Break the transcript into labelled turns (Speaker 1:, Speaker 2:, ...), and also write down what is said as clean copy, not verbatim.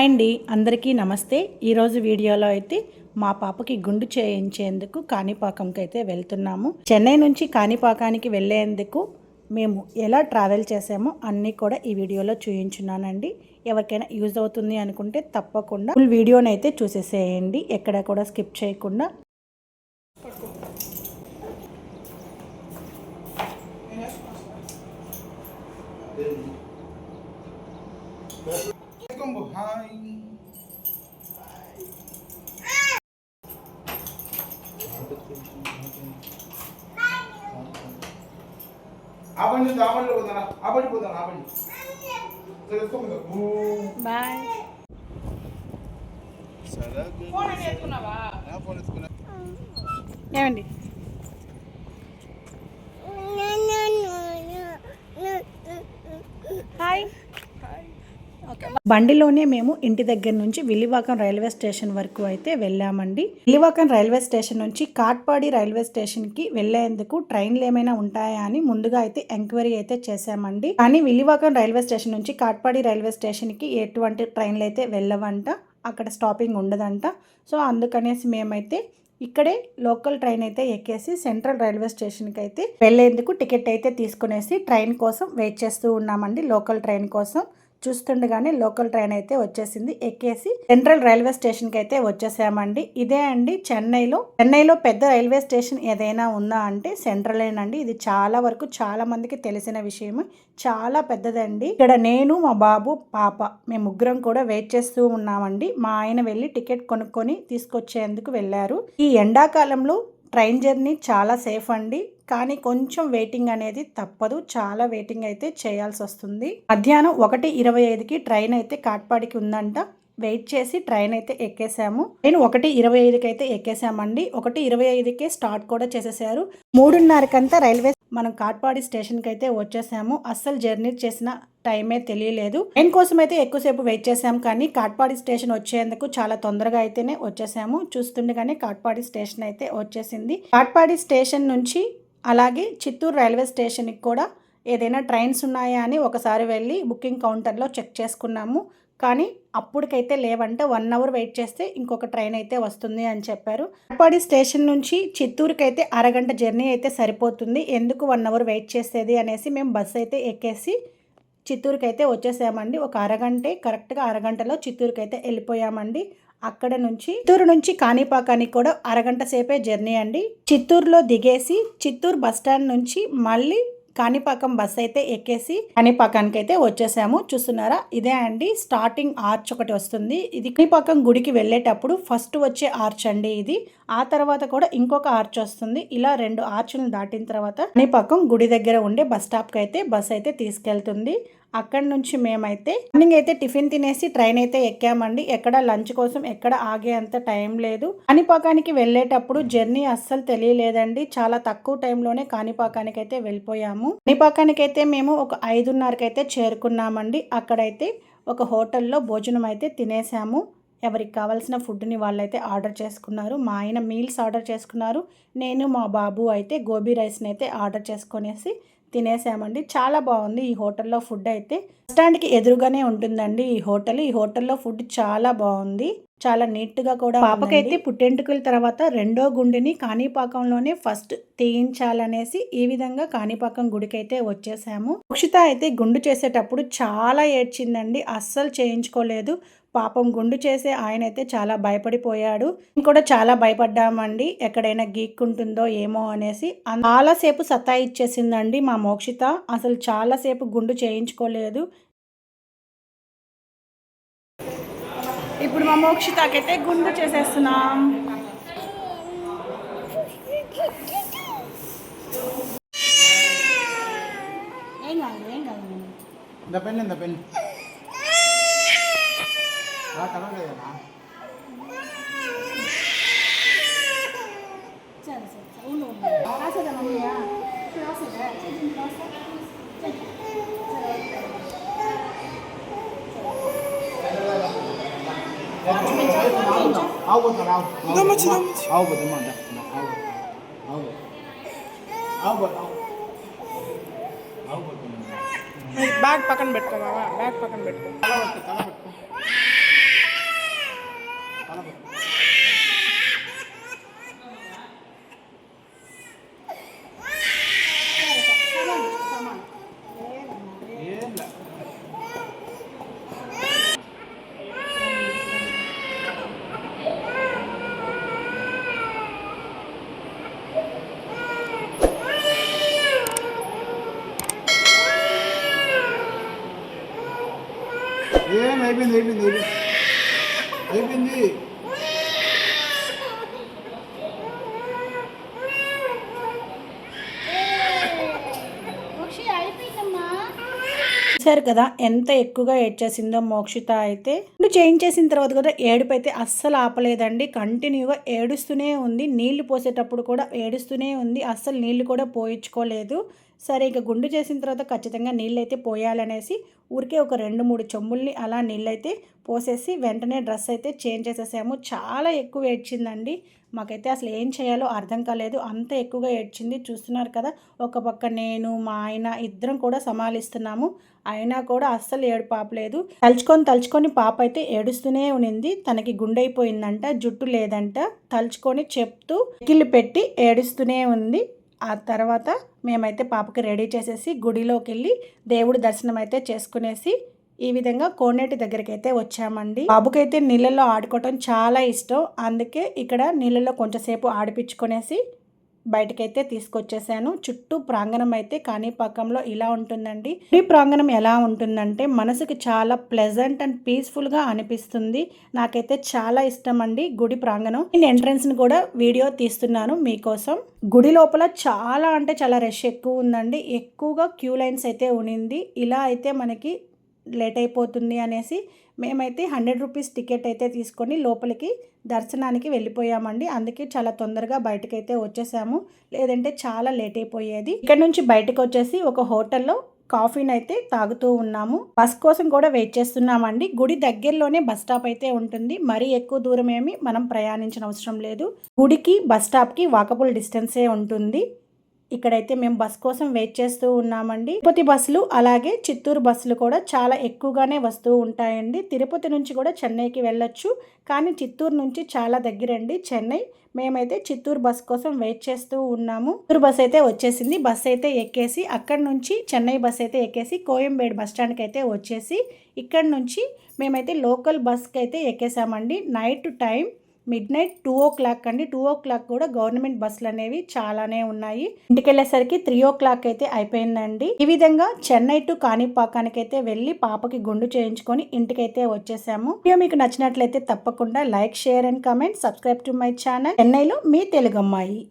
Speaker 1: Hi అండి, అందరికీ నమస్తే. ఈరోజు వీడియోలో అయితే మా పాపకి గుండు చేయించేందుకు కాణిపాకంకి అయితే వెళ్తున్నాము. చెన్నై నుంచి కాణిపాకానికి వెళ్ళేందుకు మేము ఎలా ట్రావెల్ చేసామో అన్నీ కూడా ఈ వీడియోలో చూపించున్నానండి. ఎవరికైనా యూజ్ అవుతుంది అనుకుంటే తప్పకుండా ఫుల్ వీడియోని అయితే చూసేసేయండి, ఎక్కడ కూడా స్కిప్ చేయకుండా. బాయ్. ఏమండి హాయ్. బండిలోనే మేము ఇంటి దగ్గర నుంచి విల్లివాకం రైల్వే స్టేషన్ వరకు అయితే వెళ్ళామండి. విల్లివాకం రైల్వే స్టేషన్ నుంచి కాట్పాడి రైల్వే స్టేషన్ కి వెళ్లేందుకు ట్రైన్లు ఏమైనా ఉంటాయా అని ముందుగా అయితే ఎంక్వైరీ అయితే చేశామండి. కానీ విల్లివాకం రైల్వే స్టేషన్ నుంచి కాట్పాడి రైల్వే స్టేషన్ కి ఎటువంటి ట్రైన్లు అయితే వెళ్ళవంట, అక్కడ స్టాపింగ్ ఉండదంట. సో అందుకనేసి మేమైతే ఇక్కడే లోకల్ ట్రైన్ అయితే ఎక్కేసి సెంట్రల్ రైల్వే స్టేషన్కి అయితే వెళ్లేందుకు టికెట్ అయితే తీసుకునేసి ట్రైన్ కోసం వెయిట్ చేస్తూ ఉన్నామండి. లోకల్ ట్రైన్ కోసం చూస్తుండగానే లోకల్ ట్రైన్ అయితే వచ్చేసింది. ఎక్కేసి సెంట్రల్ రైల్వే స్టేషన్కి అయితే వచ్చేసామండి. ఇదే అండి చెన్నైలో పెద్ద రైల్వే స్టేషన్ ఏదైనా ఉందా అంటే సెంట్రలేనండి. ఇది చాలా వరకు చాలా మందికి తెలిసిన విషయం, చాలా పెద్దదండి. ఇక్కడ నేను, మా బాబు, పాప మేము ముగ్గురం కూడా వెయిట్ చేస్తూ ఉన్నామండి. మా ఆయన వెళ్ళి టికెట్ కొనుక్కొని తీసుకొచ్చేందుకు వెళ్ళారు. ఈ ఎండాకాలంలో ట్రైన్ జర్నీ చాలా సేఫ్ అండి, కానీ కొంచెం వెయిటింగ్ అనేది తప్పదు. చాలా వెయిటింగ్ అయితే చేయాల్సి వస్తుంది. మధ్యాహ్నం 1:25కి ట్రైన్ అయితే కాట్పాడికి ఉందంట. వెయిట్ చేసి ట్రైన్ అయితే ఎక్కేసాము. నేను 1:25కి అయితే ఎక్కేసామండి. 1:25కే స్టార్ట్ కూడా చేసేసారు. 3:30కంతా మనం కాట్పాడి స్టేషన్కి అయితే వచ్చేసాము. అస్సలు జర్నీ చేసిన టైమే తెలియలేదు. ట్రైన్ కోసం అయితే ఎక్కువసేపు వెయిట్ చేసాము, కానీ కాట్పాడి స్టేషన్ వచ్చేందుకు చాలా తొందరగా అయితేనే వచ్చేసాము. చూస్తుండగానే కాట్పాడి స్టేషన్ అయితే వచ్చేసింది. కాట్పాడి స్టేషన్ నుంచి అలాగే చిత్తూరు రైల్వే స్టేషన్కి కూడా ఏదైనా ట్రైన్స్ ఉన్నాయా అని ఒకసారి వెళ్ళి బుకింగ్ కౌంటర్లో చెక్ చేసుకున్నాము. కానీ అప్పటికైతే లేవంట. 1 అవర్ వెయిట్ చేస్తే ఇంకొక ట్రైన్ అయితే వస్తుంది అని చెప్పారు. కాట్పాడి స్టేషన్ నుంచి చిత్తూరుకి అయితే అరగంట జర్నీ అయితే సరిపోతుంది. ఎందుకు 1 అవర్ వెయిట్ చేసేది అనేసి మేము బస్సు అయితే ఎక్కేసి చిత్తూరుకి అయితే వచ్చేసామండి. ఒక అరగంటే, కరెక్ట్గా అరగంటలో చిత్తూరుకి అయితే వెళ్ళిపోయామండి. అక్కడ నుంచి చిత్తూరు నుంచి కాణిపాకానికి కూడా అరగంట సేపే జర్నీ అండి. చిత్తూరులో దిగేసి చిత్తూరు బస్ స్టాండ్ నుంచి మళ్ళీ కాణిపాకం బస్ అయితే ఎక్కేసి కాణిపాకానికి అయితే వచ్చేసాము. చూస్తున్నారా, ఇదే అండి స్టార్టింగ్ ఆర్చ్ ఒకటి వస్తుంది. ఇది కాణిపాకం గుడికి వెళ్ళేటప్పుడు ఫస్ట్ వచ్చే ఆర్చ్ అండి ఇది. ఆ తర్వాత కూడా ఇంకొక ఆర్చ్ వస్తుంది. ఇలా 2 ఆర్చ్లను దాటిన తర్వాత కాణిపాకం గుడి దగ్గర ఉండే బస్ స్టాప్కి అయితే బస్ అయితే తీసుకెళ్తుంది. అక్కడి నుంచి మేమైతే మార్నింగ్ అయితే టిఫిన్ తినేసి ట్రైన్ అయితే ఎక్కామండి. ఎక్కడ లంచ్ కోసం ఎక్కడ ఆగే అంత టైం లేదు. కాణిపాకానికి వెళ్ళేటప్పుడు జర్నీ అస్సలు తెలియలేదండి. చాలా తక్కువ టైంలోనే కాణిపాకానికి అయితే వెళ్ళిపోయాము. కాణిపాకానికి అయితే మేము ఒక 5:30కి అయితే చేరుకున్నామండి. అక్కడైతే ఒక హోటల్లో భోజనం అయితే తినేసాము. ఎవరికి కావాల్సిన ఫుడ్ని వాళ్ళైతే ఆర్డర్ చేసుకున్నారు. మా ఆయన మీల్స్ ఆర్డర్ చేసుకున్నారు. నేను, మా బాబు అయితే గోబీ రైస్ని అయితే ఆర్డర్ చేసుకునేసి తినేసామండి. చాలా బాగుంది ఈ హోటల్లో ఫుడ్ అయితే. బస్ స్టాండ్కి ఎదురుగానే ఉంటుందండి ఈ హోటల్లో ఫుడ్ చాలా బాగుంది, చాలా నీట్గా కూడా. పాపకైతే పుట్టెంటుకల తర్వాత 2వ గుండెని కాణిపాకంలోనే ఫస్ట్ తీయించాలనేసి ఈ విధంగా కాణిపాకం గుడికి అయితే వచ్చేసాము. మోక్షిత అయితే గుండు చేసేటప్పుడు చాలా ఏడ్చిందండి, అస్సలు చేయించుకోలేదు. పాపం గుండు చేసే ఆయన అయితే చాలా భయపడిపోయాడు. మేము కూడా చాలా భయపడ్డామండి, ఎక్కడైనా గీక్కుంటుందో ఏమో అనేసి. చాలాసేపు సతాయిచ్చేసిందండి మా మోక్షిత, అసలు చాలాసేపు గుండు చేయించుకోలేదు. ఇప్పుడు మా మోక్షితకైతే గుండు చేసేస్తున్నాం. ఏం కాదు బ్యాగ్ పక్కన పెట్టుకో, బ్యాగ్ పక్కన పెట్టుకో.
Speaker 2: అయిపోయింది.
Speaker 1: చూసారు కదా ఎంత ఎక్కువగా ఏడ్చేసిందో మోక్షిత అయితే. చేయించేసిన తర్వాత కూడా ఏడుపు అయితే అస్సలు ఆపలేదండి. కంటిన్యూగా ఏడుస్తూనే ఉంది. నీళ్లు పోసేటప్పుడు కూడా ఏడుస్తూనే ఉంది. అస్సలు నీళ్లు కూడా పోయించుకోలేదు. సరే ఇక గుండు చేసిన తర్వాత ఖచ్చితంగా నీళ్ళైతే పోయాలనేసి ఊరికే ఒక 2-3 చెంబుల్ని అలా నీళ్ళైతే పోసేసి వెంటనే డ్రెస్ అయితే చేంజ్ చేసేసాము. చాలా ఎక్కువ ఏడ్చిందండి. మాకైతే అసలు ఏం చేయాలో అర్థం కాలేదు. అంత ఎక్కువగా ఏడ్చింది. చూస్తున్నారు కదా, ఒక పక్క నేను మా ఆయన ఇద్దరం కూడా సమాలిస్తున్నాము. అయినా కూడా అస్సలు ఏడుపు ఆపలేదు. తలుచుకొని పాప అయితే ఏడుస్తూనే ఉనింది. తనకి గుండైపోయిందంట, జుట్టు లేదంట. తలుచుకొని చెప్తూ కిల్లు పెట్టి ఏడుస్తూనే ఉంది. ఆ తర్వాత మేమైతే పాపకి రెడీ చేసేసి గుడిలోకి వెళ్ళి దేవుడి దర్శనం అయితే చేసుకునేసి ఈ విధంగా కోనేటి దగ్గరికి అయితే వచ్చామండి. బాబుకైతే నీళ్ళల్లో ఆడుకోవటం చాలా ఇష్టం. అందుకే ఇక్కడ నీళ్ళల్లో కొంచెంసేపు ఆడిపించుకునేసి బయటకైతే తీసుకొచ్చేసాను. చుట్టూ ప్రాంగణం అయితే కాణిపాకంలో ఇలా ఉంటుందండి. ఈ ప్రాంగణం ఎలా ఉంటుందంటే మనసుకి చాలా ప్లెజెంట్ అండ్ పీస్ఫుల్గా అనిపిస్తుంది. నాకైతే చాలా ఇష్టం అండి గుడి ప్రాంగణం. నేను ఎంట్రన్స్ ని కూడా వీడియో తీస్తున్నాను మీకోసం. గుడి లోపల చాలా అంటే చాలా రష్ ఎక్కువ ఉందండి. ఎక్కువగా క్యూ లైన్స్ అయితే ఉనింది. ఇలా అయితే మనకి లేట్ అయిపోతుంది అనేసి మేమైతే 100 రూపీస్ టికెట్ అయితే తీసుకొని లోపలికి దర్శనానికి వెళ్ళిపోయామండి. అందుకే చాలా తొందరగా బయటకైతే వచ్చేసాము. లేదంటే చాలా లేట్ అయిపోయేది. ఇక్కడ నుంచి బయటకు వచ్చేసి ఒక హోటల్లో కాఫీని అయితే తాగుతూ ఉన్నాము. బస్ కోసం కూడా వెయిట్ చేస్తున్నామండి. గుడి దగ్గరలోనే బస్ స్టాప్ అయితే ఉంటుంది. మరీ ఎక్కువ దూరం ఏమి మనం ప్రయాణించిన అవసరం లేదు. గుడికి బస్ స్టాప్కి వాకబుల్ డిస్టెన్సే ఉంటుంది. ఇక్కడైతే మేము బస్ కోసం వెయిట్ చేస్తూ ఉన్నామండి. తిరుపతి బస్సులు అలాగే చిత్తూరు బస్సులు కూడా చాలా ఎక్కువగానే వస్తూ ఉంటాయండి. తిరుపతి నుంచి కూడా చెన్నైకి వెళ్ళొచ్చు, కానీ చిత్తూరు నుంచి చాలా దగ్గరండి చెన్నై. మేమైతే చిత్తూరు బస్ కోసం వెయిట్ చేస్తూ ఉన్నాము. చిత్తూరు బస్ అయితే వచ్చేసింది. బస్ అయితే ఎక్కేసి అక్కడి నుంచి చెన్నై బస్ అయితే ఎక్కేసి కోయంబేడు బస్ స్టాండ్కి అయితే వచ్చేసి ఇక్కడ నుంచి మేమైతే లోకల్ బస్కి అయితే ఎక్కేసామండి. నైట్ టైం మిడ్నైట్ 2:00 అండి. 2:00 కూడా గవర్నమెంట్ బస్సులు అనేవి చాలానే ఉన్నాయి. ఇంటికి వెళ్ళేసరికి 3:00 అయితే అయిపోయిందండి. ఈ విధంగా చెన్నై టు కాణిపాకానికి అయితే వెళ్ళి పాపకి గుండు చేయించుకొని ఇంటికైతే వచ్చేసాము. వీడియో మీకు నచ్చినట్లయితే తప్పకుండా like, share and comment, subscribe to my channel. చెన్నైలో మీ తెలుగు అమ్మాయి.